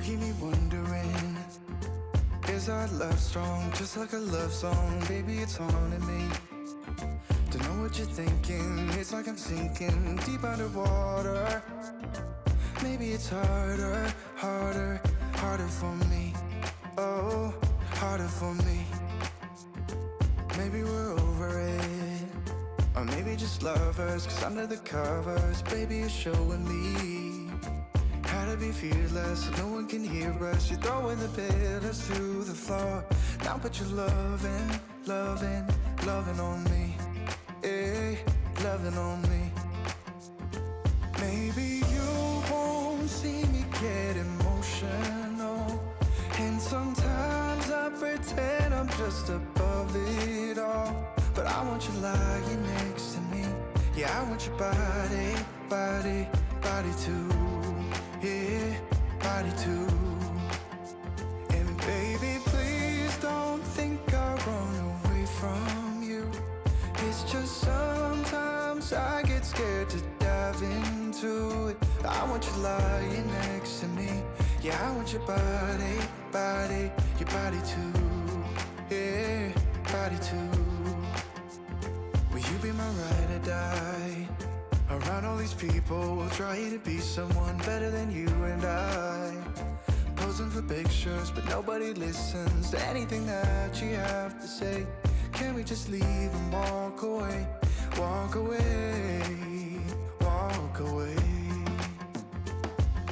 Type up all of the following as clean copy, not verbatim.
keep me wondering, is our love strong, just like a love song? Baby, it's haunting me. Don't know what you're thinking, it's like I'm sinking deep underwater. Maybe it's harder, harder, harder for me. Oh, harder for me. Maybe we're over it, or maybe just lovers, cause under the covers, baby, you're showing me how to be fearless so no one can hear us. You're throwing the pillars through the floor. Now put your loving, loving, loving on me. Eh, loving on me. Maybe you won't see me get emotional, and sometimes I pretend I'm just above it all. But I want you lying next to me. Yeah, I want your body, body, body too. Yeah, body too. And baby, please don't think I run away from you. It's just sometimes I get scared to dive into it. I want you lying next to me. Yeah, I want your body, body, your body too. Yeah, body too. Will you be my ride or die? Around all these people, we'll try to be someone better than you and I. Posing for pictures, but nobody listens to anything that you have to say. Can we just leave and walk away? Walk away, walk away.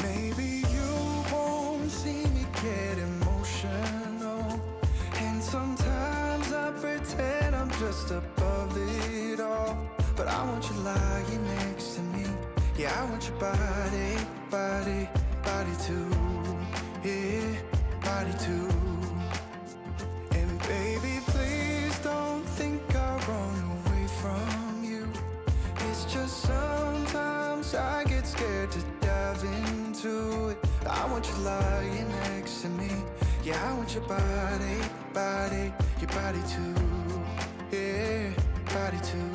Maybe you won't see me get emotional, and sometimes I pretend I'm just above it all. But I want you lying next to me. Yeah, I want your body, body, body too. Yeah, body too. And baby, please don't think I run away from you. It's just sometimes I get scared to dive into it. I want you lying next to me. Yeah, I want your body, body, your body too. Yeah, body too.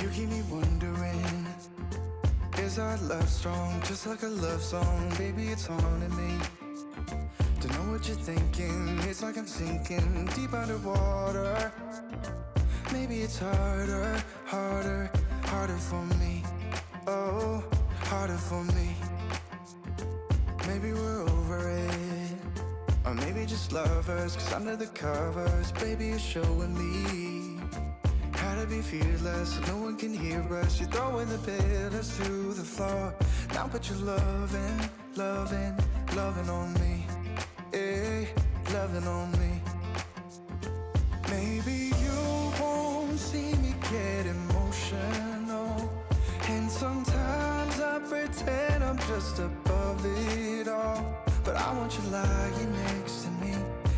You keep me wondering, is our love strong, just like a love song? Baby, it's haunting me. Don't know what you're thinking, it's like I'm sinking deep underwater. Maybe it's harder, harder, harder for me. Oh, harder for me. Maybe we're over it, or maybe just lovers, cause under the covers, baby, you're showing me how to be fearless so no one can hear us. You're throwing the pillars through the floor. Now put your loving, loving, loving on me. Eh, loving on me. Maybe you won't see me get emotional, and sometimes I pretend I'm just above it all. But I want you lying next to me.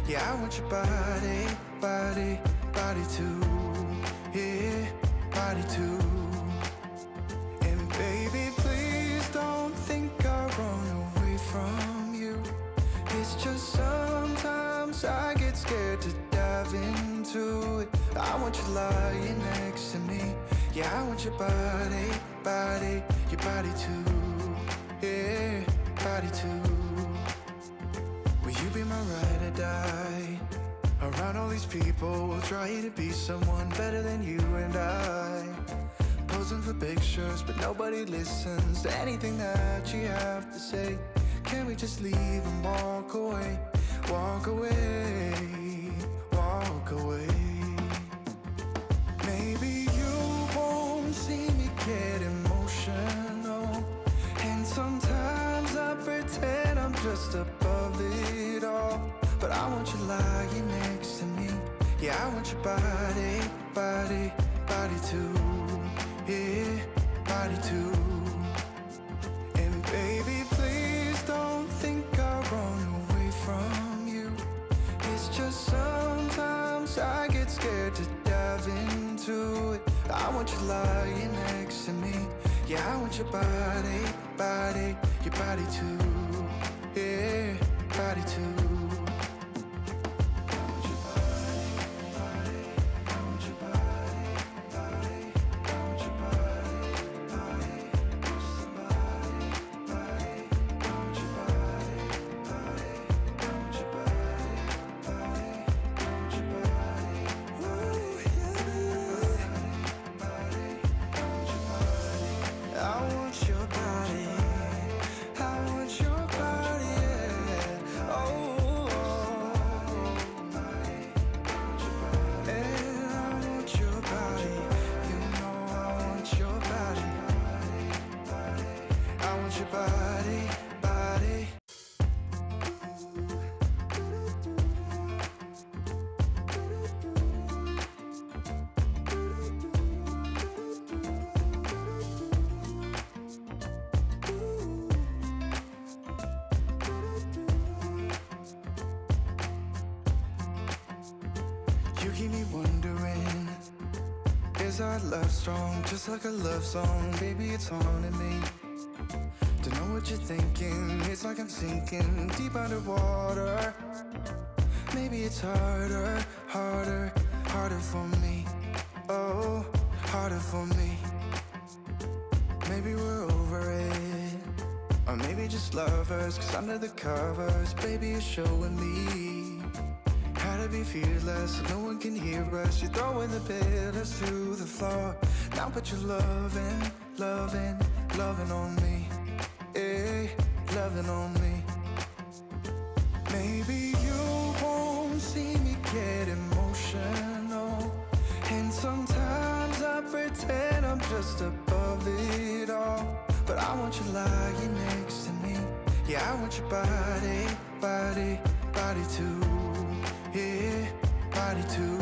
Yeah, I want your body, body, body too. Yeah, body too. And baby, please don't think I run away from you. It's just sometimes I get scared to dive into it. I want you lying next to me. Yeah, I want your body, body, your body too. Yeah, body too. Will you be my ride or die? Around all these people, we'll try to be someone better than you and I. Posing posing for pictures, but nobody listens to anything that you have to say. Can we just leave and walk away? Walk away, walk away. Maybe you won't see me get emotional, and sometimes I pretend I'm just above it all. But I want you lying next to me. Yeah, I want your body, body, body too. Yeah, body too. And baby, please don't think I'll run away from you. It's just sometimes I get scared to dive into it. I want you lying next to me. Yeah, I want your body, body, your body too. Yeah, body too. You keep me wondering, is our love strong? Just like a love song, baby, it's haunting me. Don't know what you're thinking, it's like I'm sinking deep underwater. Maybe it's harder, harder, harder for me. Oh, harder for me. Maybe we're over it, or maybe just lovers, 'cause under the covers, baby, you're showing me how to be fearless, so no one can hear us. You're throwing the pillars through the floor. Now put your loving, loving, loving on me. Eh, loving on me. Maybe you won't see me get emotional, and sometimes I pretend I'm just above it all. But I want you lying next to me. Yeah, I want your body, body, body too. Yeah, body too.